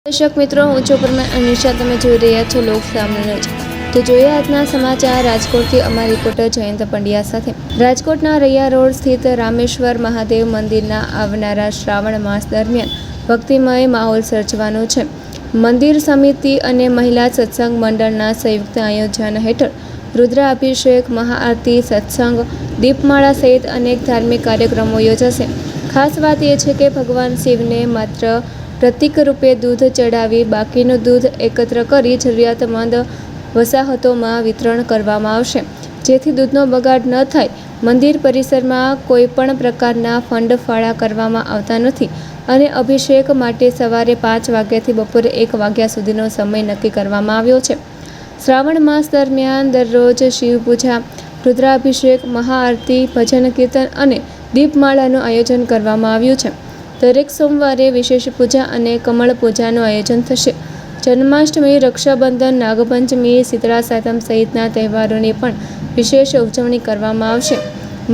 દર્શક મિત્રો, હું છું પરમાર અનિશા. તમે જોઈ રહ્યા છો લોક સામનો ન્યૂઝ. તો જોઈએ આજના સમાચાર રાજકોટથી અમારા રિપોર્ટર જયંત પંડ્યા સાથે. રાજકોટના રૈયા રોડ સ્થિત રામેશ્વર મહાદેવ મંદિરના આવનારા શ્રાવણ માસ દરમિયાન ભક્તિમય માહોલ સર્જવાનો છે. મંદિર સમિતિ અને મહિલા સત્સંગ મંડળના સંયુક્ત આયોજન હેઠળ રુદ્રાભિષેક, મહાઆરતી, સત્સંગ, દીપમાળા સહિત અનેક ધાર્મિક કાર્યક્રમો યોજાશે. ખાસ વાત એ છે કે ભગવાન શિવને માત્ર પ્રતીક રૂપે દૂધ ચડાવી બાકીનું દૂધ એકત્ર કરી જરૂરિયાતમંદ વસાહતોમાં વિતરણ કરવામાં આવશે, જેથી દૂધનો બગાડ ન થાય. મંદિર પરિસરમાં કોઈ પણ પ્રકારના ફંડ ફાળા કરવામાં આવતા નથી અને અભિષેક માટે સવારે 5 વાગ્યાથી બપોરે 1 વાગ્યા સુધીનો સમય નક્કી કરવામાં આવ્યો છે. શ્રાવણ માસ દરમિયાન દરરોજ શિવપૂજા, રુદ્રાભિષેક, મહાઆરતી, ભજન કીર્તન અને દીપમાળાનું આયોજન કરવામાં આવ્યું છે. દરેક સોમવારે વિશેષ પૂજા અને કમળ પૂજાનું આયોજન થશે. જન્માષ્ટમી, રક્ષાબંધન, નાગપંચમી, શીતળા સાતમ સહિતના તહેવારોની પણ વિશેષ ઉજવણી કરવામાં આવશે.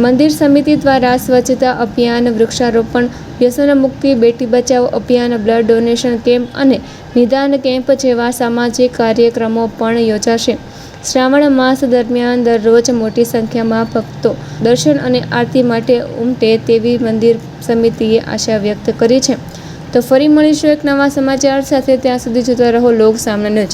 મંદિર સમિતિ દ્વારા સ્વચ્છતા અભિયાન, વૃક્ષારોપણ, વ્યસન મુક્તિ, બેટી બચાવો અભિયાન, બ્લડ ડોનેશન કેમ્પ અને નિદાન કેમ્પ જેવા સામાજિક કાર્યક્રમો પણ યોજાશે. શ્રાવણ માસ દરમિયાન દરરોજ મોટી સંખ્યામાં ભક્તો દર્શન અને આરતી માટે ઉમટે તેવી મંદિર સમિતિએ આશા વ્યક્ત કરી છે. તો ફરી મળીશું એક નવા સમાચાર સાથે. ત્યાં સુધી જોતા રહો લોક સામનો ન્યૂઝ.